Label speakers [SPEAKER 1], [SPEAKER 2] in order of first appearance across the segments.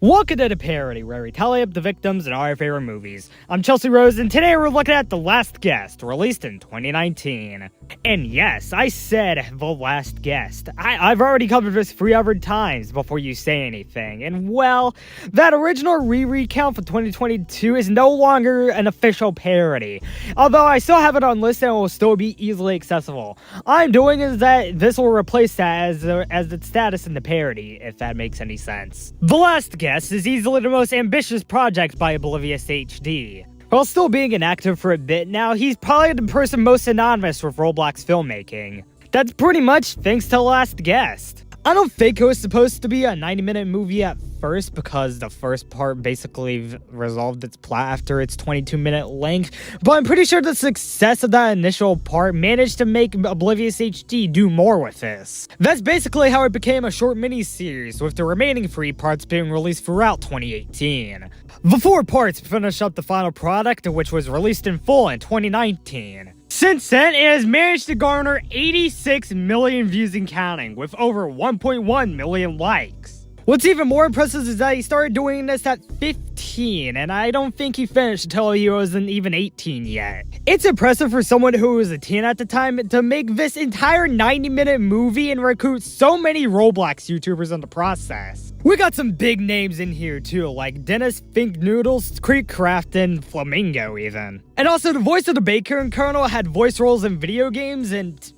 [SPEAKER 1] Welcome to the Parody, where we tally up the victims in our favorite movies. I'm Chelsea Rose, and today we're looking at The Last Guest, released in 2019. And yes, I said The Last Guest. I've already covered this 3 other times before you say anything. And well, that original RERECOUNT for 2022 is no longer an official parody. Although I still have it on list and it will still be easily accessible. All I'm doing is that this will replace that as its status in the parody, if that makes any sense. The Last Guest is easily the most ambitious project by Oblivious HD. While still being an actor for a bit now, he's probably the person most synonymous with Roblox filmmaking. That's pretty much thanks to Last Guest. I don't think it was supposed to be a 90-minute movie at first because the first part basically resolved its plot after its 22-minute length, but I'm pretty sure the success of that initial part managed to make Oblivious HD do more with this. That's basically how it became a short mini-series, with the remaining 3 parts being released throughout 2018. The 4 parts finish up the final product, which was released in full in 2019. Since then, it has managed to garner 86 million views and counting, with over 1.1 million likes. What's even more impressive is that he started doing this at 15, and I don't think he finished until he wasn't even 18 yet. It's impressive for someone who was a teen at the time to make this entire 90-minute movie and recruit so many Roblox YouTubers in the process. We got some big names in here too, like Dennis Fink Noodles, Creek Craft, and Flamingo even. And also the voice of the Baker and Colonel had voice roles in video games and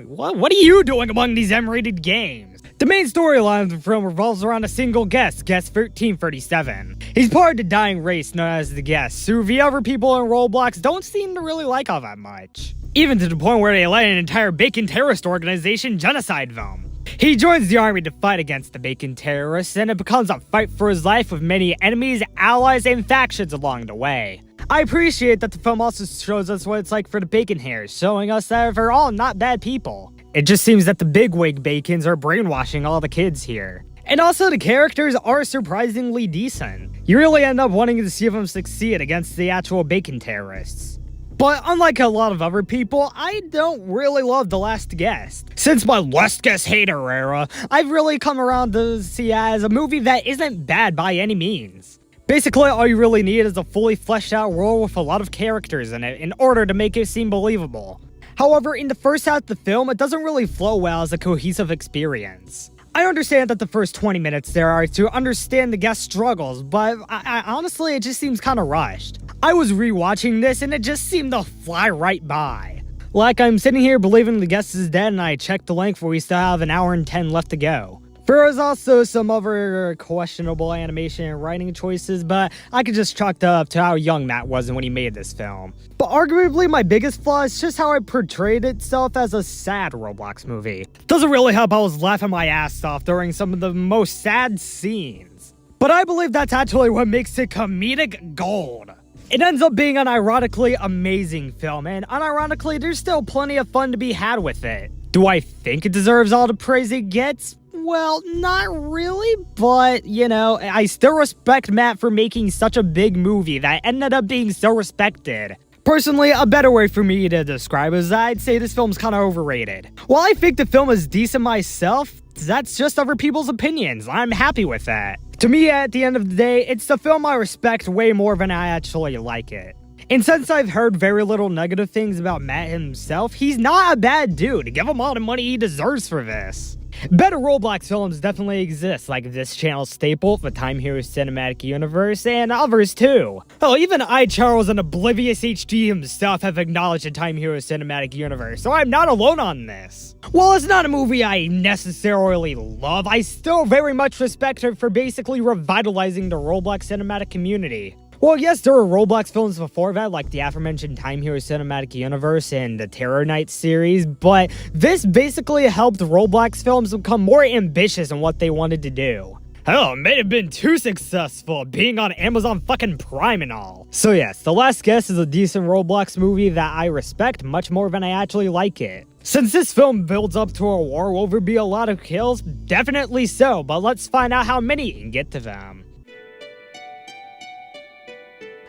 [SPEAKER 1] what are you doing among these M-rated games? The main storyline of the film revolves around a single guest, Guest 1337. He's part of the dying race known as the Guests, who the other people in Roblox don't seem to really like all that much. Even to the point where they let an entire Bacon terrorist organization genocide them. He joins the army to fight against the Bacon terrorists, and it becomes a fight for his life with many enemies, allies, and factions along the way. I appreciate that the film also shows us what it's like for the Bacon hairs, showing us that they're all not bad people. It just seems that the bigwig Bacons are brainwashing all the kids here. And also the characters are surprisingly decent. You really end up wanting to see them succeed against the actual Bacon terrorists. But unlike a lot of other people, I don't really love The Last Guest. Since my Last Guest hater era, I've really come around to see it as a movie that isn't bad by any means. Basically, all you really need is a fully fleshed out world with a lot of characters in it in order to make it seem believable. However, in the first half of the film, it doesn't really flow well as a cohesive experience. I understand that the first 20 minutes there are to understand the guest struggles, but I honestly, it just seems kinda rushed. I was rewatching this and it just seemed to fly right by. Like I'm sitting here believing the guest is dead and I checked the length where we still have 1 hour and 10 left to go. There was also some other questionable animation and writing choices, but I could just chalk that up to how young Matt was when he made this film. But arguably my biggest flaw is just how it portrayed itself as a sad Roblox movie. Doesn't really help I was laughing my ass off during some of the most sad scenes. But I believe that's actually what makes it comedic gold. It ends up being an ironically amazing film, and unironically there's still plenty of fun to be had with it. Do I think it deserves all the praise it gets? Well, not really, but, you know, I still respect Matt for making such a big movie that ended up being so respected. Personally, a better way for me to describe it is I'd say this film's kinda overrated. While I think the film is decent myself, that's just other people's opinions. I'm happy with that. To me, at the end of the day, it's the film I respect way more than I actually like it. And since I've heard very little negative things about Matt himself, he's not a bad dude. Give him all the money he deserves for this. Better Roblox films definitely exist, like this channel's staple, the Time Heroes Cinematic Universe, and others too. Hell, even Charles and Oblivious HD himself have acknowledged the Time Heroes Cinematic Universe, so I'm not alone on this. While it's not a movie I necessarily love, I still very much respect her for basically revitalizing the Roblox cinematic community. Well, yes, there were Roblox films before that, like the aforementioned Time Heroes Cinematic Universe and the Terror Knight series, but this basically helped Roblox films become more ambitious in what they wanted to do. Hell, it may have been too successful, being on Amazon fucking Prime and all. So yes, The Last Guest is a decent Roblox movie that I respect much more than I actually like it. Since this film builds up to a war, will there be a lot of kills? Definitely so, but let's find out how many and get to them.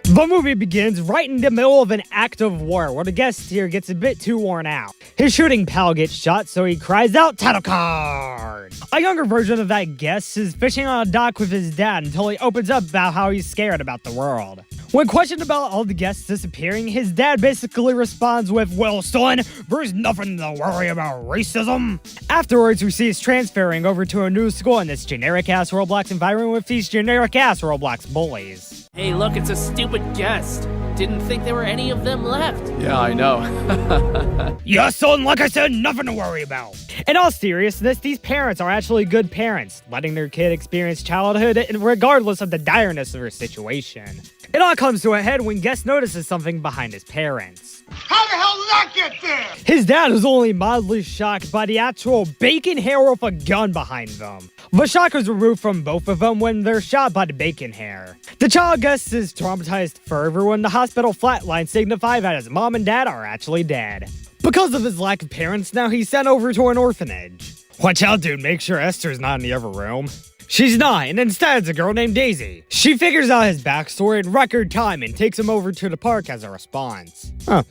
[SPEAKER 1] The movie begins right in the middle of an act of war, where the guest here gets a bit too worn out. His shooting pal gets shot, so he cries out, "Title card!" scared. A younger version of that guest is fishing on a dock with his dad until he opens up about how he's scared about the world. When questioned about all the guests disappearing, his dad basically responds with, "Well, son, there's nothing to worry about racism." Afterwards, we see us transferring over to a new school in this generic-ass Roblox environment with these generic-ass Roblox bullies.
[SPEAKER 2] Hey, look, it's a stupid guest. Didn't think there were any of them left.
[SPEAKER 3] Yeah, I know.
[SPEAKER 1] Yeah, son, like I said, nothing to worry about. In all seriousness, these parents are actually good parents, letting their kid experience childhood regardless of the direness of their situation. It all comes to a head when Guest notices something behind his parents.
[SPEAKER 4] How the hell did that get there?
[SPEAKER 1] His dad is only mildly shocked by the actual bacon hair with a gun behind them. The shock is removed from both of them when they're shot by the bacon hair. The child Guest is traumatized forever when the hospital flatline signify that his mom and dad are actually dead. Because of his lack of parents, now he's sent over to an orphanage. Watch out, dude, make sure Esther's not in the other room. She's not, and instead it's a girl named Daisy. She figures out his backstory in record time and takes him over to the park as a response. Huh.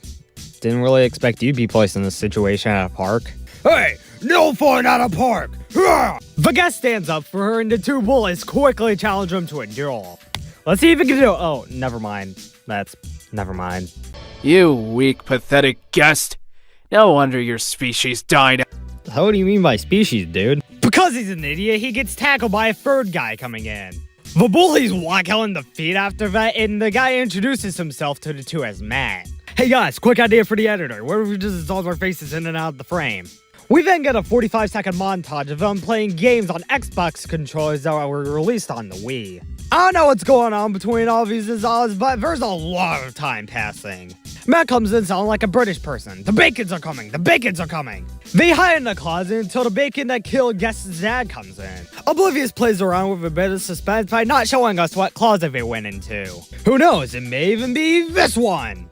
[SPEAKER 1] Didn't really expect you'd be placed in this situation at a park. Hey, no fun at a park! The Guest stands up for her and the two bullies quickly challenge him to a duel. Let's see if he can do it. Oh, never mind. Never mind.
[SPEAKER 3] You weak, pathetic guest. No wonder your species died.
[SPEAKER 1] What do you mean by species, dude? Because he's an idiot, he gets tackled by a third guy coming in. The bullies whack him in the feet after that, and the guy introduces himself to the two as Matt. Hey guys, quick idea for the editor. What if we just install our faces in and out of the frame? We then get a 45-second montage of them playing games on Xbox controllers that were released on the Wii. I don't know what's going on between all these dissolves, but there's a lot of time passing. Matt comes in sounding like a British person. The bacons are coming! The bacons are coming! They hide in the closet until the bacon that killed Guest's dad comes in. Oblivious plays around with a bit of suspense by not showing us what closet they went into. Who knows, it may even be this one!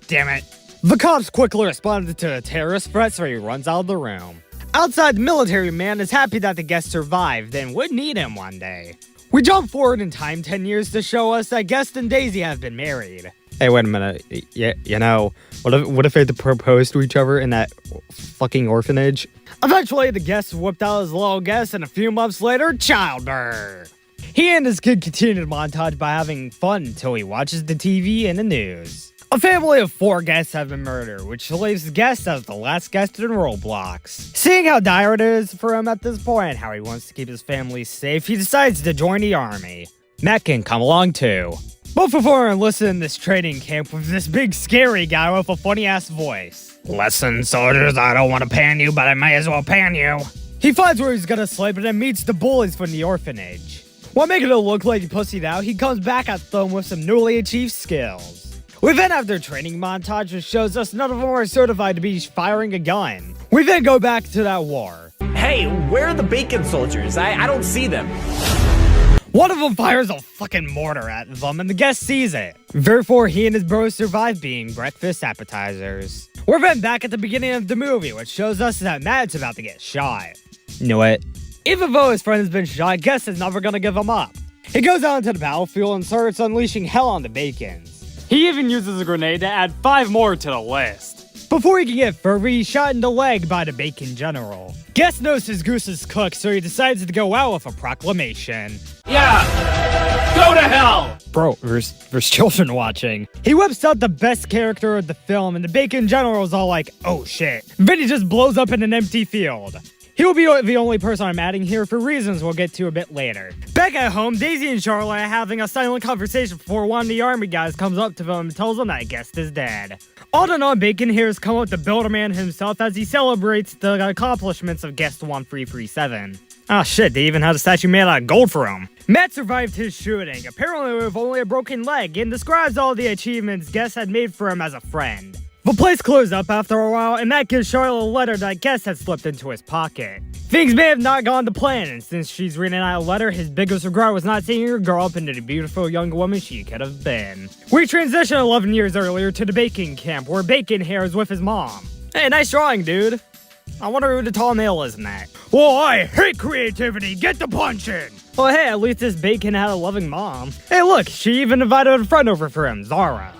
[SPEAKER 1] Damn it. The cops quickly responded to a terrorist threat, so he runs out of the room. Outside, the military man is happy that the Guest survived and would need him one day. We jump forward in time 10 years to show us that Guest and Daisy have been married. Hey, wait a minute. Yeah, you know, what if they had to propose to each other in that fucking orphanage? Eventually, the Guest whipped out his little Guest, and a few months later, childbirth. He and his kid continue the montage by having fun until he watches the TV and the news. A family of 4 guests have been murdered, which leaves the Guest as the last guest in Roblox. Seeing how dire it is for him at this point and how he wants to keep his family safe, he decides to join the army. Matt can come along too. Both of them are enlisted in this training camp with this big scary guy with a funny-ass voice. "Listen, soldiers, I don't want to pan you, but I may as well pan you." He finds where he's gonna sleep and then meets the bullies from the orphanage. While making it look like he pussied out, he comes back at them with some newly achieved skills. We then have their training montage, which shows us none of them are certified to be firing a gun. We then go back to that war.
[SPEAKER 5] Hey, where are the bacon soldiers? I don't see them.
[SPEAKER 1] One of them fires a fucking mortar at them, and the Guest sees it. Therefore, he and his bros survive being breakfast appetizers. We're then back at the beginning of the movie, which shows us that Matt's about to get shot. You know what? Even though his friend has been shot, Guest is never gonna give him up. He goes out into the battlefield and starts unleashing hell on the bacons. He even uses a grenade to add 5 more to the list. Before he can get further, he's shot in the leg by the bacon general. Guest knows his goose is cooked, so he decides to go out with a proclamation.
[SPEAKER 5] Yeah! Go to hell!
[SPEAKER 1] Bro, there's children watching. He whips out the best character of the film, and the bacon general's all like, oh shit. Then he just blows up in an empty field. He will be the only person I'm adding here for reasons we'll get to a bit later. Back at home, Daisy and Charlotte are having a silent conversation before one of the army guys comes up to them and tells them that Guest is dead. All in all, Bacon here has come up to Builder Man himself as he celebrates the accomplishments of Guest 1337. Oh shit, they even had a statue made out of gold for him. Matt survived his shooting, apparently with only a broken leg, and describes all the achievements Guest had made for him as a friend. The place closed up after a while, and Matt gives Charlotte a letter that Guest had slipped into his pocket. Things may have not gone to plan, and since she's reading out a letter, his biggest regret was not seeing her grow up into the beautiful young woman she could have been. We transition 11 years earlier to the Bacon camp, where Bacon here is with his mom. Hey, nice drawing, dude. I wonder who the tall male is in that. Well, I hate creativity. Get the punch in. Well, hey, at least this Bacon had a loving mom. Hey, look, she even invited a friend over for him, Zara.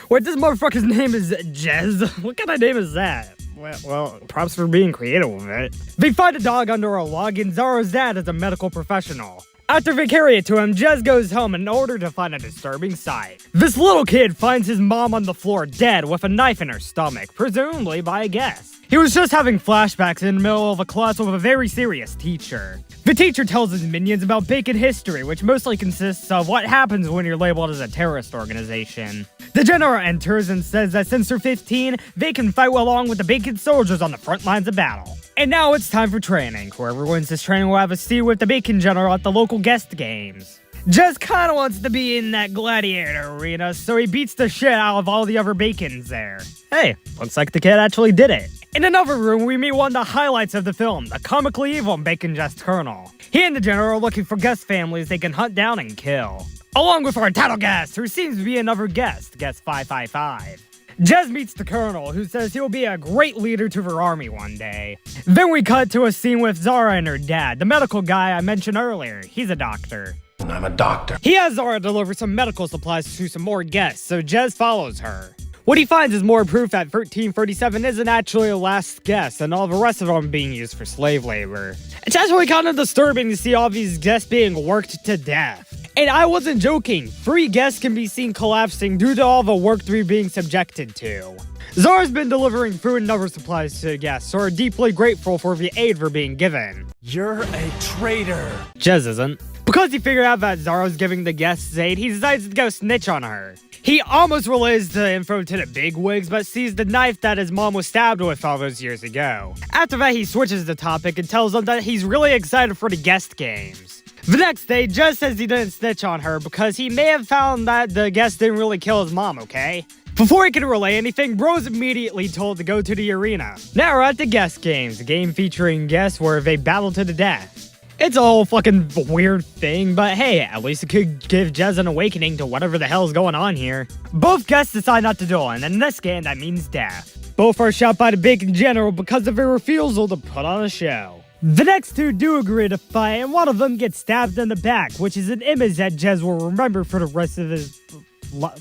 [SPEAKER 1] Wait, this motherfucker's name is Jez? What kind of name is that? Well, props for being creative with it. They find a dog under a log, and Zara's dad is a medical professional. After they carry it to him, Jez goes home in order to find a disturbing sight. This little kid finds his mom on the floor dead with a knife in her stomach, presumably by a guest. He was just having flashbacks in the middle of a class with a very serious teacher. The teacher tells his minions about Bacon history, which mostly consists of what happens when you're labeled as a terrorist organization. The general enters and says that since they're 15, they can fight along with the Bacon soldiers on the front lines of battle. And now it's time for training. Whoever wins this training will have a seat with the Bacon general at the local guest games. Jez kinda wants to be in that gladiator arena, so he beats the shit out of all the other Bacons there. Hey, looks like the kid actually did it. In another room, we meet one of the highlights of the film, the comically evil Bacon Jest Colonel. He and the general are looking for guest families they can hunt down and kill. Along with our title guest, who seems to be another guest, guest 555. Jez meets the colonel, who says he'll be a great leader to their army one day. Then we cut to a scene with Zara and her dad, the medical guy I mentioned earlier. He's a doctor.
[SPEAKER 4] I'm a doctor.
[SPEAKER 1] He has Zara deliver some medical supplies to some more guests, so Jez follows her. What he finds is more proof that 1337 isn't actually a last guest, and all the rest of them being used for slave labor. It's actually kind of disturbing to see all these guests being worked to death. And I wasn't joking, 3 guests can be seen collapsing due to all the work they're being subjected to. Zara's been delivering food and other supplies to the guests, so are deeply grateful for the aid they're being given.
[SPEAKER 5] You're a traitor.
[SPEAKER 1] Jez isn't. Because he figured out that Zara's giving the guests aid, he decides to go snitch on her. He almost relays the info to the bigwigs, but sees the knife that his mom was stabbed with all those years ago. After that, he switches the topic and tells them that he's really excited for the guest games. The next day, Jez says he didn't snitch on her because he may have found that the guest didn't really kill his mom, okay? Before he could relay anything, Bro's immediately told to go to the arena. Now we're at the guest games, a game featuring guests where they battle to the death. It's a whole fucking weird thing, but hey, at least it could give Jez an awakening to whatever the hell's going on here. Both guests decide not to duel, and in this game, that means death. Both are shot by the Bacon General because of their refusal to put on a show. The next two do agree to fight, and one of them gets stabbed in the back, which is an image that Jez will remember for the rest of his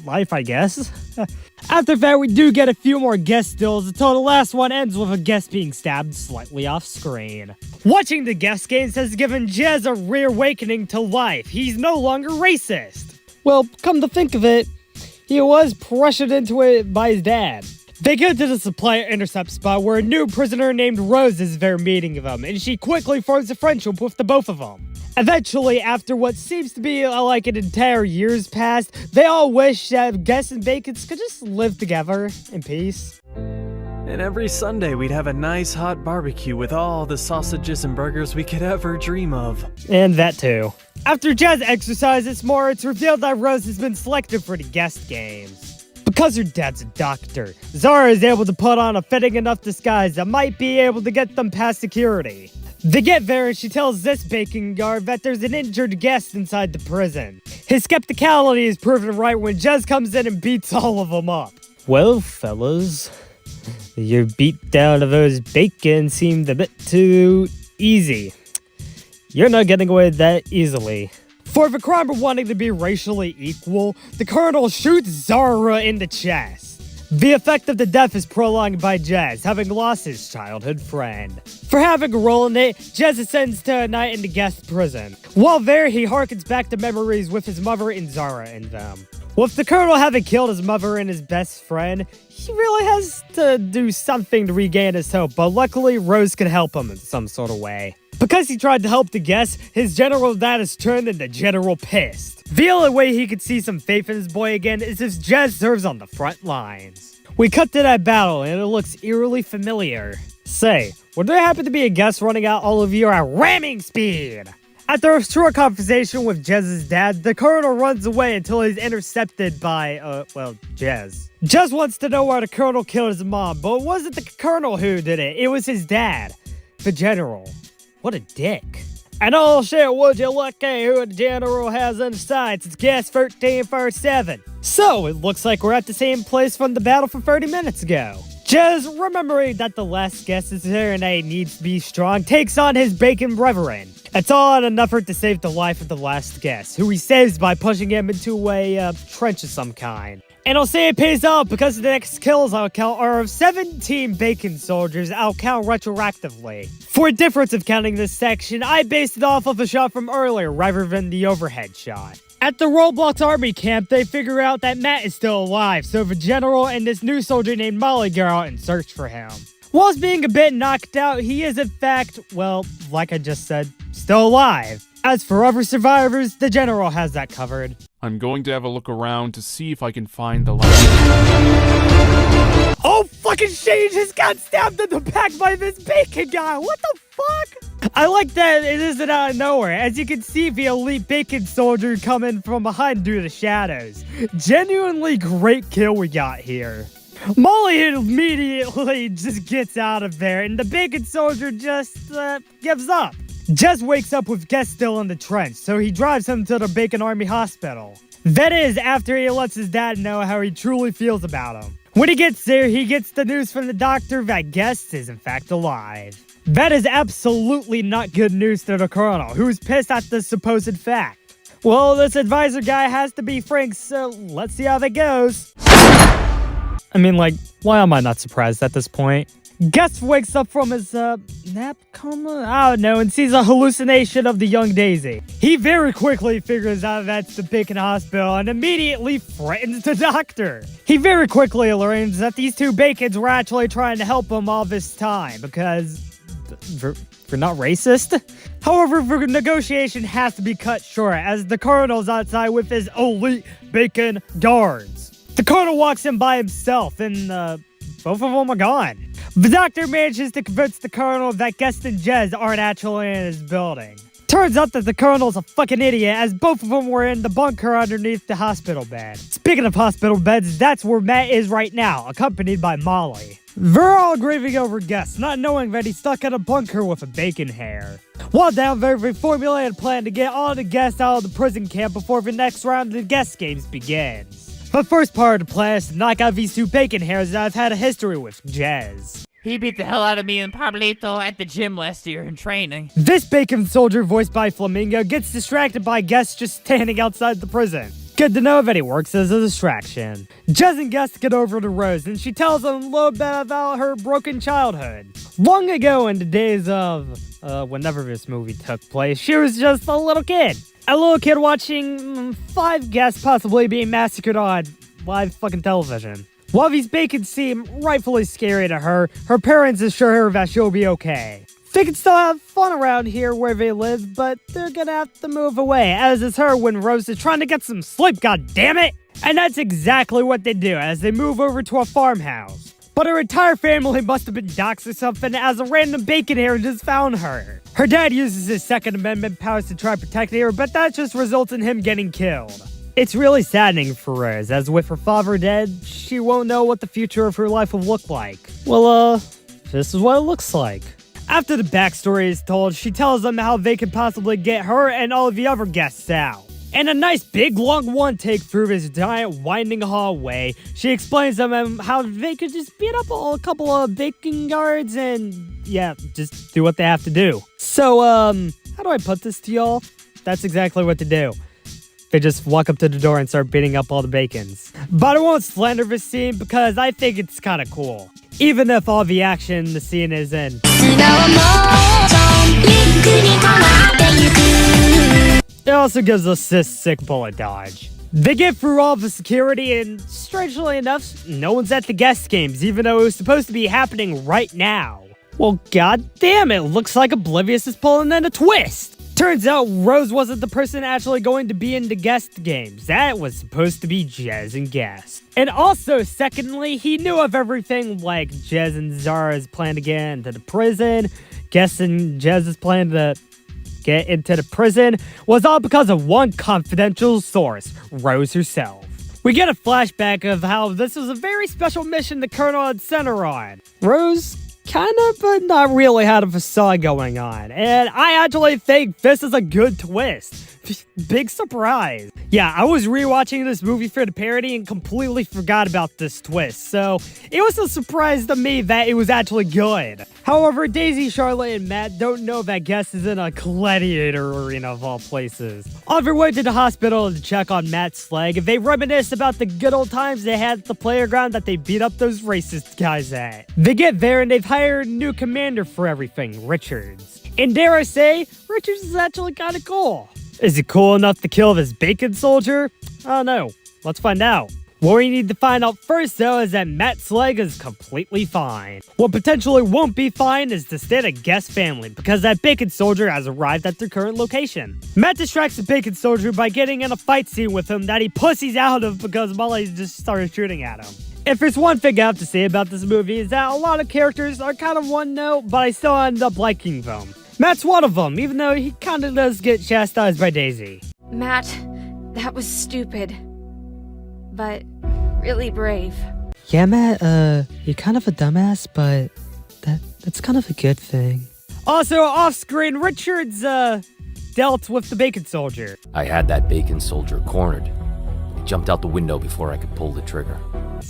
[SPEAKER 1] life, I guess. After that, we do get a few more guest stills until the last one ends with a guest being stabbed slightly off screen. Watching the guest games has given Jez a reawakening to life. He's no longer racist. Well, come to think of it, he was pressured into it by his dad. They go to the supply intercept spot where a new prisoner named Rose is there meeting them, and she quickly forms a friendship with the both of them. Eventually, after what seems to be like an entire year's passed, they all wish that Guests and Bacons could just live together in peace.
[SPEAKER 6] And every Sunday we'd have a nice hot barbecue with all the sausages and burgers we could ever dream of.
[SPEAKER 1] And that too. After Jez exercises more, it's revealed that Rose has been selected for the guest games. Because her dad's a doctor, Zara is able to put on a fitting enough disguise that might be able to get them past security. They get there and she tells this bacon guard that there's an injured guest inside the prison. His skepticality is proven right when Jez comes in and beats all of them up. Well, fellas, your beatdown of those bacon seemed a bit too easy. You're not getting away that easily. For the crime of wanting to be racially equal, the colonel shoots Zara in the chest. The effect of the death is prolonged by Jez, having lost his childhood friend. For having a role in it, Jez is sentenced to a night in the guest prison. While there, he harkens back to memories with his mother and Zara in them. With the colonel having killed his mother and his best friend, he really has to do something to regain his hope, but luckily Rose can help him in some sort of way. Because he tried to help the guests, his general dad is turned into General Pissed. The only way he could see some faith in his boy again is if Jez serves on the front lines. We cut to that battle and it looks eerily familiar. Say, would there happen to be a guest running out all of you at ramming speed? After a short conversation with Jez's dad, the colonel runs away until he's intercepted by, Jez. Jez wants to know why the colonel killed his mom, but it wasn't the colonel who did it, it was his dad, the general. What a dick. And oh shit, would you look at who the general has in the sights? It's guest 1347. So, it looks like we're at the same place from the battle from 30 minutes ago. Jez, remembering that the last guest's serenade needs to be strong, takes on his bacon brethren. It's all in an effort to save the life of the last guest, who he saves by pushing him into a trench of some kind. And I'll say it pays off because the next kills I'll count are of 17 bacon soldiers I'll count retroactively. For a difference of counting this section, I based it off of a shot from earlier rather than the overhead shot. At the Roblox army camp, they figure out that Matt is still alive, so the general and this new soldier named Molly go out and search for him. Whilst being a bit knocked out, he is in fact, well, like I just said, still alive. As for other survivors, the general has that covered.
[SPEAKER 7] I'm going to have a look around to see if I can find the last.
[SPEAKER 1] Oh, fucking shit, he just got stabbed in the back by this bacon guy. What the fuck? I like that it isn't out of nowhere. As you can see, the elite bacon soldier coming from behind due to shadows. Genuinely great kill we got here. Molly immediately just gets out of there, and the bacon soldier just gives up. Jez wakes up with Guest still in the trench, so he drives him to the Bacon Army Hospital. That is, after he lets his dad know how he truly feels about him. When he gets there, he gets the news from the doctor that Guest is in fact alive. That is absolutely not good news to the colonel, who's pissed at the supposed fact. Well, this advisor guy has to be frank, so let's see how that goes. I mean, like, why am I not surprised at this point? Guest wakes up from his, nap coma? I don't know, and sees a hallucination of the young Daisy. He very quickly figures out that's the Bacon Hospital and immediately threatens the doctor. He very quickly learns that these two Bacons were actually trying to help him all this time because they're not racist. However, the negotiation has to be cut short as the colonel's outside with his elite Bacon guards. The colonel walks in by himself and, both of them are gone. The doctor manages to convince the colonel that Guest and Jez aren't actually in his building. Turns out that the colonel's a fucking idiot as both of them were in the bunker underneath the hospital bed. Speaking of hospital beds, that's where Matt is right now, accompanied by Molly. They're all grieving over Guest, not knowing that he's stuck in a bunker with a bacon hair. While down there, they formulate a plan to get all the Guests out of the prison camp before the next round of the Guest games begins. The first part of the plan is to knock out these two bacon hairs that I've had a history with, Jez.
[SPEAKER 8] He beat the hell out of me in Pablito at the gym last year in training.
[SPEAKER 1] This bacon soldier, voiced by Flamingo, gets distracted by Guest just standing outside the prison. Good to know that he works as a distraction. Jez and Guest get over to Rose, and she tells him a little bit about her broken childhood. Long ago in the days of, whenever this movie took place, she was just a little kid. A little kid watching 5 guests possibly being massacred on live fucking television. While these bacons seem rightfully scary to her, her parents assure her that she'll be okay. They can still have fun around here where they live, but they're gonna have to move away, as is her when Rose is trying to get some sleep, goddammit! And that's exactly what they do as they move over to a farmhouse. But her entire family must have been doxxed or something as a random bacon hair just found her. Her dad uses his Second Amendment powers to try protecting her, but that just results in him getting killed. It's really saddening for Rose, as with her father dead, she won't know what the future of her life will look like. Well, this is what it looks like. After the backstory is told, she tells them how they could possibly get her and all of the other guests out. And a nice big long one-take through this giant winding hallway, she explains to them how they could just beat up a couple of bacon guards and, yeah, just do what they have to do. So, how do I put this to y'all? That's exactly what to do. They just walk up to the door and start beating up all the bacons. But I won't slander this scene because I think it's kind of cool. Even if all the action the scene is in. It also gives us this sick bullet dodge. They get through all the security and, strangely enough, no one's at the guest games, even though it was supposed to be happening right now. Well, goddamn, it looks like Oblivious is pulling in a twist. Turns out Rose wasn't the person actually going to be in the guest games. That was supposed to be Jez and Guest. And also, secondly, he knew of everything like Jez and Zara's plan to get into the prison, Guest and Jez's plan to get into the prison was all because of one confidential source, Rose herself. We get a flashback of how this was a very special mission the Colonel had sent her on. Rose kinda, but not really had a facade going on, and I actually think this is a good twist. big surprise. Yeah, I was rewatching this movie for the parody and completely forgot about this twist, so it was a surprise to me that it was actually good. However, Daisy, Charlotte, and Matt don't know that Guest is in a gladiator arena of all places. On their way to the hospital to check on Matt's leg, they reminisce about the good old times they had at the playground that they beat up those racist guys at. They get there and they've hired a new commander for everything, Richards. And dare I say, Richards is actually kind of cool. Is he cool enough to kill this bacon soldier? I don't know. Let's find out. What we need to find out first, though, is that Matt's leg is completely fine. What potentially won't be fine is the state of Guest's family, because that bacon soldier has arrived at their current location. Matt distracts the bacon soldier by getting in a fight scene with him that he pussies out of because Molly just started shooting at him. If there's one thing I have to say about this movie is that a lot of characters are kind of one note, but I still end up liking them. Matt's one of them, even though he kind of does get chastised by Daisy.
[SPEAKER 9] Matt, that was stupid. But really brave.
[SPEAKER 1] Yeah, Matt, you're kind of a dumbass, but that's kind of a good thing. Also, off-screen, Richards, dealt with the bacon soldier.
[SPEAKER 10] I had that bacon soldier cornered. He jumped out the window before I could pull the trigger.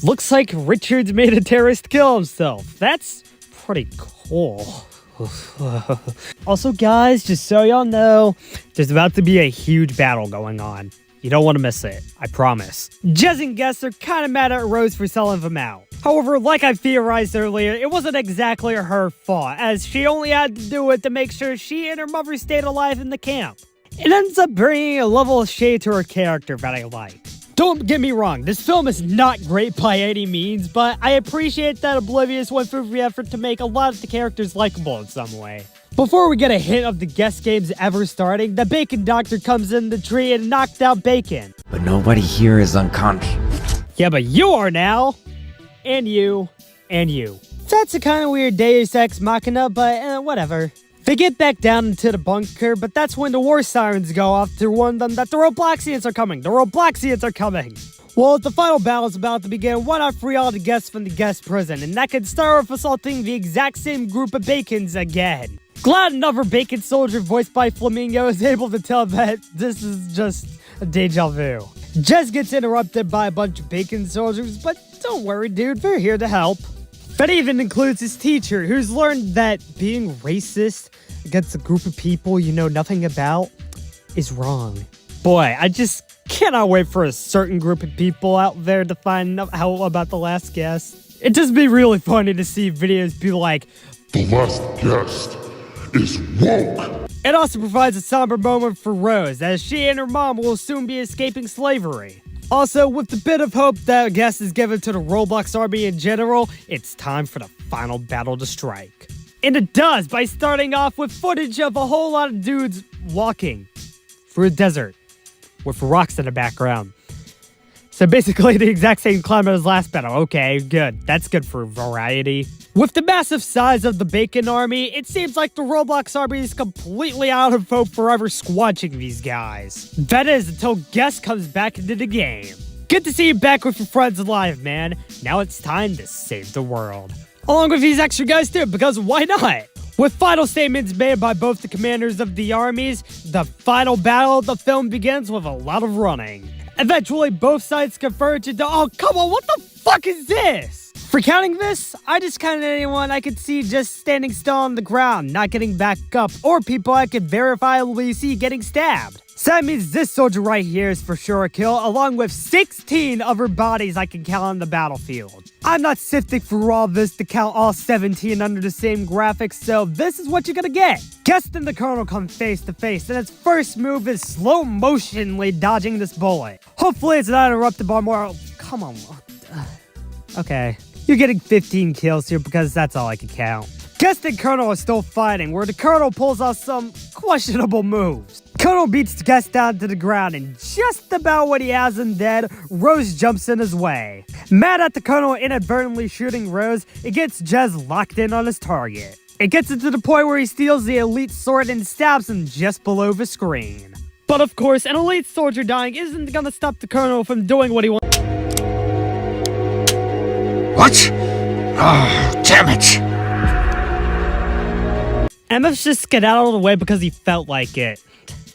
[SPEAKER 1] Looks like Richards made a terrorist kill himself. That's pretty cool. Also, guys, just so y'all know, there's about to be a huge battle going on. You don't want to miss it, I promise. Jez and Guest are kind of mad at Rose for selling them out. However, like I theorized earlier, it wasn't exactly her fault, as she only had to do it to make sure she and her mother stayed alive in the camp. It ends up bringing a level of shade to her character that I like. Don't get me wrong, this film is not great by any means, but I appreciate that Oblivious went through the effort to make a lot of the characters likable in some way. Before we get a hint of the Guest games ever starting, the Bacon Doctor comes in the tree and knocked out Bacon.
[SPEAKER 11] But nobody here is unconscious.
[SPEAKER 1] Yeah, but you are now. And you. And you. That's a kind of weird Deus Ex Machina, but whatever. They get back down into the bunker, but that's when the war sirens go off to warn them that the Robloxians are coming. The Robloxians are coming. Well, if the final battle is about to begin, why not free all the guests from the guest prison? And that could start with assaulting the exact same group of Bacons again. Glad another bacon soldier voiced by Flamingo is able to tell that this is just a deja vu. Jez gets interrupted by a bunch of bacon soldiers, but don't worry, dude, they're here to help. That even includes his teacher, who's learned that being racist against a group of people you know nothing about is wrong. Boy, I just cannot wait for a certain group of people out there to find out about The Last Guest. It'd just be really funny to see videos be like,
[SPEAKER 4] The Last Guest is woke.
[SPEAKER 1] It also provides a somber moment for Rose, as she and her mom will soon be escaping slavery. Also, with the bit of hope that Guest is given to the Roblox army in general, it's time for the final battle to strike. And it does by starting off with footage of a whole lot of dudes walking through a desert with rocks in the background. So basically the exact same climate as last battle. Okay, good. That's good for variety. With the massive size of the Bacon army, it seems like the Roblox army is completely out of hope for ever squanching these guys. That is, until Guest comes back into the game. Good to see you back with your friends alive, man. Now it's time to save the world. Along with these extra guys too, because why not? With final statements made by both the commanders of the armies, the final battle of the film begins with a lot of running. Eventually, both sides converge into, oh, come on, what the fuck is this? For counting this, I just counted anyone I could see just standing still on the ground, not getting back up, or people I could verifiably see getting stabbed. So that means this soldier right here is for sure a kill, along with 16 other bodies I can count on the battlefield. I'm not sifting through all this to count all 17 under the same graphics, so this is what you're gonna get. Guest and the Colonel come face to face, and its first move is slow motionly dodging this bullet. Hopefully it's not interrupted by more. Come on. Okay. You're getting 15 kills here because that's all I can count. Guest and Colonel are still fighting, where the Colonel pulls off some questionable moves. Colonel beats Guest down to the ground, and just about when he has him dead, Rose jumps in his way. Mad at the Colonel inadvertently shooting Rose, it gets Jez locked in on his target. It gets it to the point where he steals the elite sword and stabs him just below the screen. But of course, an elite soldier dying isn't gonna stop the Colonel from doing what he wants.
[SPEAKER 4] What? Oh, damn it.
[SPEAKER 1] Emma's just skedaddled away because he felt like it.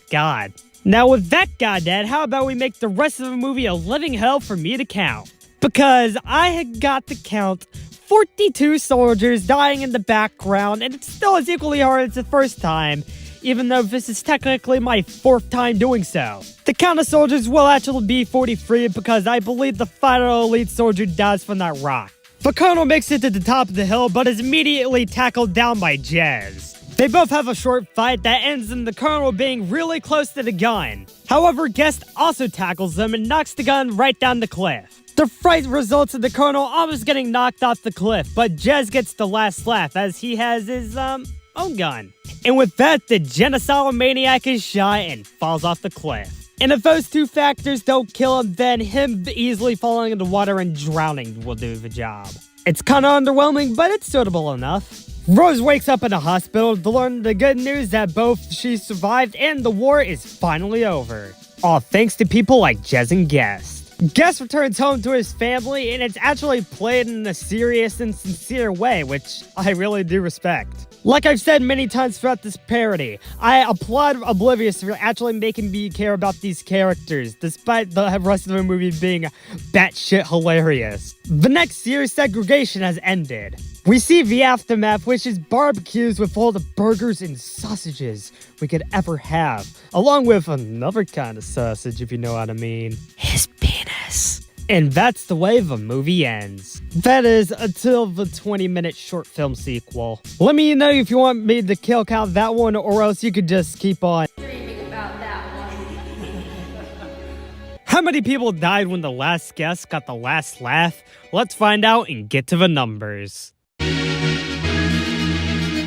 [SPEAKER 1] God. Now with that goddad, how about we make the rest of the movie a living hell for me to count? Because I had got to count 42 soldiers dying in the background, and it still is equally hard as the first time, even though this is technically my 4th time doing so. The count of soldiers will actually be 43 because I believe the final elite soldier dies from that rock. The colonel makes it to the top of the hill, but is immediately tackled down by Jez. They both have a short fight that ends in the colonel being really close to the gun. However, Guest also tackles them and knocks the gun right down the cliff. The fight results in the colonel almost getting knocked off the cliff, but Jez gets the last laugh as he has his, own gun. And with that, the genocidal maniac is shot and falls off the cliff. And if those two factors don't kill him, then him easily falling into water and drowning will do the job. It's kinda underwhelming, but it's suitable enough. Rose wakes up in a hospital to learn the good news that both she survived and the war is finally over. All thanks to people like Jez and Guest. Guest returns home to his family, and it's actually played in a serious and sincere way, which I really do respect. Like I've said many times throughout this parody, I applaud Oblivious for actually making me care about these characters, despite the rest of the movie being batshit hilarious. The next year, segregation has ended. We see the aftermath, which is barbecues with all the burgers and sausages we could ever have, along with another kind of sausage, if you know what I mean. His penis. And that's the way the movie ends. That is, until the 20-minute short film sequel. Let me know if you want me to kill count that one, or else you could just keep on
[SPEAKER 9] Dreaming about that one.
[SPEAKER 1] How many people died when the last guest got the last laugh? Let's find out and get to the numbers.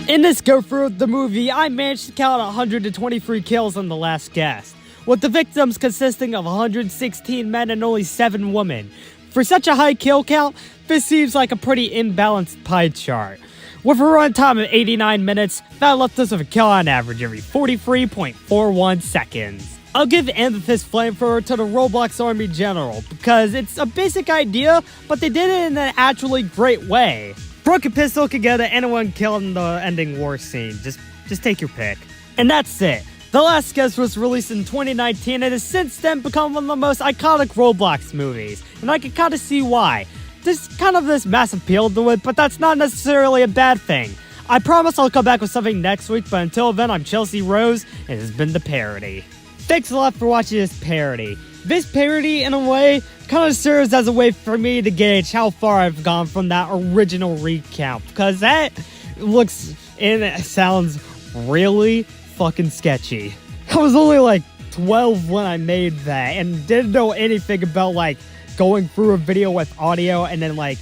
[SPEAKER 1] In this go-through of the movie, I managed to count 123 kills on the last guest, with the victims consisting of 116 men and only 7 women. For such a high kill count, this seems like a pretty imbalanced pie chart. With a runtime of 89 minutes, that left us with a kill on average every 43.41 seconds. I'll give Amethyst Flamethrower to the Roblox Army General, because it's a basic idea, but they did it in an actually great way. Broken Pistol could get anyone killed in the ending war scene, just take your pick. And that's it. The Last Guest was released in 2019 and has since then become one of the most iconic Roblox movies, and I can kind of see why. There's kind of this mass appeal to it, but that's not necessarily a bad thing. I promise I'll come back with something next week, but until then, I'm Chelsea Rose, and this has been The Parody. Thanks a lot for watching this parody. This parody, in a way, kind of serves as a way for me to gauge how far I've gone from that original recount, because that looks and sounds really fucking sketchy. I was only like 12 when I made that and didn't know anything about like going through a video with audio and then like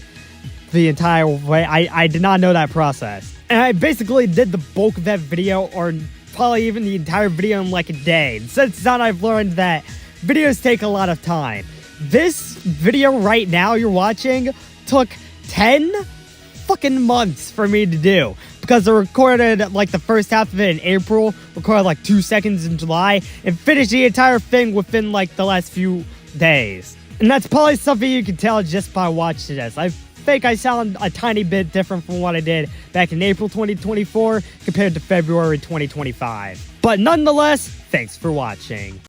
[SPEAKER 1] the entire way. I did not know that process. And I basically did the bulk of that video, or probably even the entire video, in like a day. And since then I've learned that videos take a lot of time. This video right now you're watching took 10 fucking months for me to do, because I recorded like the first half of it in April, recorded like 2 seconds in July, and finished the entire thing within like the last few days. And that's probably something you can tell just by watching this. I think I sound a tiny bit different from what I did back in April 2024 compared to February 2025. But nonetheless, thanks for watching.